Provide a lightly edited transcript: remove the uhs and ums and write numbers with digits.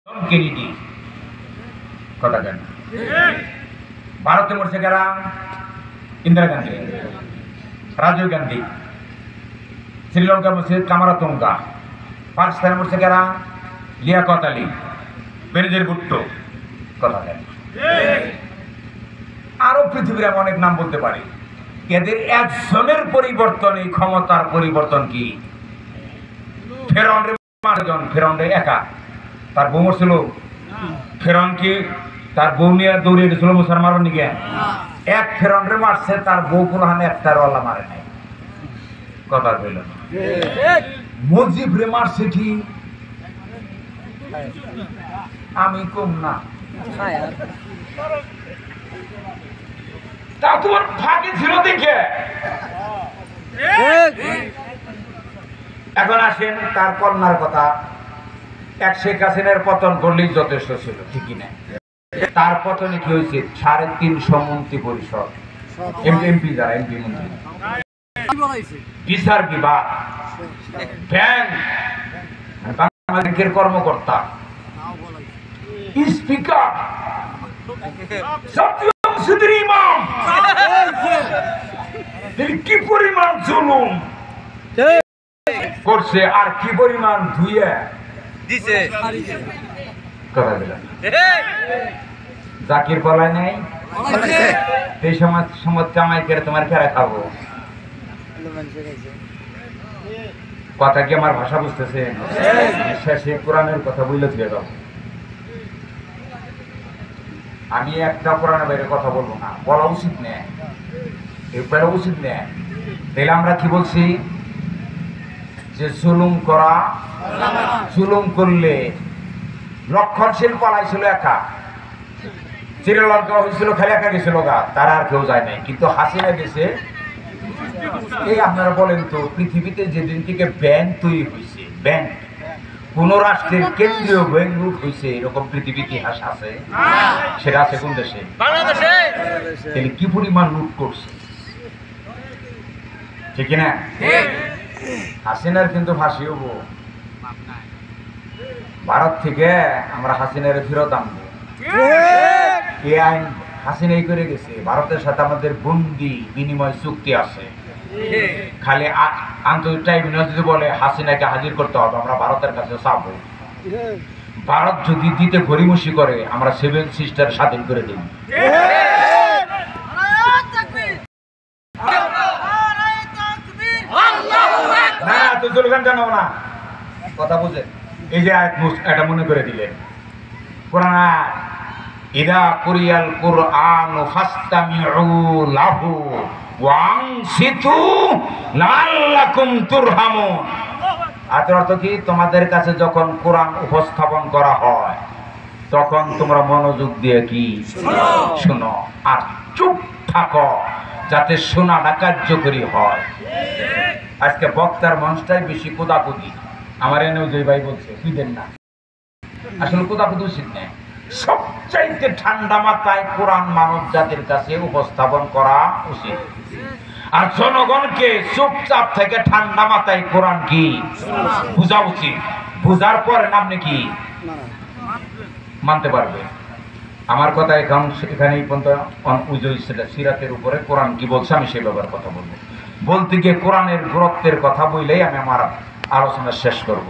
Kennedy কথা জানি ভারতে মরছে কারা? ইন্দিরা গান্ধী, রাজীব গান্ধী। শ্রীলঙ্কা মরছে কামারাতুঙ্গা। পাকিস্তানে মরছে কারা? লিয়াকত আলী, বেনজির ভুট্টো কথা জানি। আরো পৃথিবীর আমি অনেক নাম বলতে পারি। এদের একজনের পরিবর্তন, এই ক্ষমতার পরিবর্তন কি? ফেরাউন একা, তার বউ মরছিল। ফেরাউন কি তার বউ নিয়ে দৌড়িয়ে গেছিল মুসার মারণ নিয়ে? এক ফেরাউনরে মারছে, তার বউ পুরাহানে একটার আল্লাহ মারে নাই। কথা বলল মুজিব রে মারছে কি? আমি কম না, তা তোমার ফাঁকি ছিল দেখে। এখন আসেন তার কন্যার কথা। এক শেখ হাসিনার পতন করলেই যথেষ্ট ছিল, ঠিকই না? তার পতনে কি হয়েছে? 350 মন্ত্রী পরিষদ, এমপি যারা এমপি মন্ত্রী, বিচার বিভাগ, ব্যাংক, ব্যাংকের কর্মকর্তা, স্পিকার, জাতীয় মসজিদের ইমাম, কি পরিমাণ জুলুম করছে আর কি পরিমাণ ধুইয়া দিছে। জাকির বলা নাই এই সমাজ কামাই করে তোমার ফেরা খাবো। কথা কি আমার ভাষা বুঝতেছে? শেষে কোরআনের কথা বললে দিয়ে দাও। আমি একটা কোরআনের বাইরে কথা বলবো না, বলা উচিত নেই, বলা উচিত নেই। তাহলে আমরা কি বলছি? যে জুলুম করা, জুলুম করলে রক্ষণশীল পালাইছিল একা, শ্রীলঙ্কা হয়েছিল খালি একা গেছিল গা, তারা আর কেউ যায় নাই। কিন্তু হাসিনা গেছে। এই আপনারা বলেন তো, পৃথিবীতে যেদিন থেকে ব্যাংক তৈরি হয়েছে, ব্যাংক কোন রাষ্ট্রের কেন্দ্রীয় ব্যাংক লুট হয়েছে এরকম পৃথিবী ইতিহাস আছে? সেটা আছে কোন দেশে? বাংলাদেশে। তাহলে কি পরিমাণ লুট করছে, ঠিক না? হাসিনার কিন্তু ফাঁসি হবো। ভারত থেকে আমরা হাসিনার ফেরত আনবো। এই আইন হাসিনাই করে গেছে। ভারতের সাথে আমাদের বন্দি বিনিময় চুক্তি আছে। খালি আন্তর্জাতিক ট্রাইব্যুনাল যদি বলে হাসিনাকে হাজির করতে হবে, আমরা ভারতের কাছে চাবো। ভারত যদি দিতে গড়িমসি করে, আমরা 7 সিস্টার স্বাধীন করে দিই। না তো জলগান জানাও না, কথা বুঝে। এই যে এটা মনে করে দিলেন, কোরআন ইদা কুরিয়াল কুরআন ফাসতামিউ লাহু ওয়ানসিতু লাআল্লাকুম তুরহামুন। এর অর্থ কি? তোমাদের কাছে যখন কোরআন উপস্থাপন করা হয় তখন তোমরা মনোযোগ দিয়ে কি শোনো, আর চুপ থাকো যাতে শোনাটা কার্যকরী হয়। আজকে বক্তার মঞ্চটাই বেশি কোদাকুদি। আমার এনেও যে ভাই বলছে তুই দেন না, আসলে কোদাকুদি উচিত নেই। সবচাইতে ঠান্ডা মাথায় কোরআন মানব জাতির কাছে উপস্থাপন করা উচিত। আর জনগণকে চুপচাপ থেকে ঠান্ডা মাথায় কোরআন কি বোঝা উচিত। বোঝার পরে আপনি কি মানতে পারবে। আমার কথা এখানেই পর্যন্ত সেটা সিরাতের উপরে কোরআন কি বলছে আমি সেই ব্যাপারে কথা বলবো। বলতে গিয়ে কোরআনের গুরুত্বের কথা বললেই আমি আমার আলোচনা শেষ করব।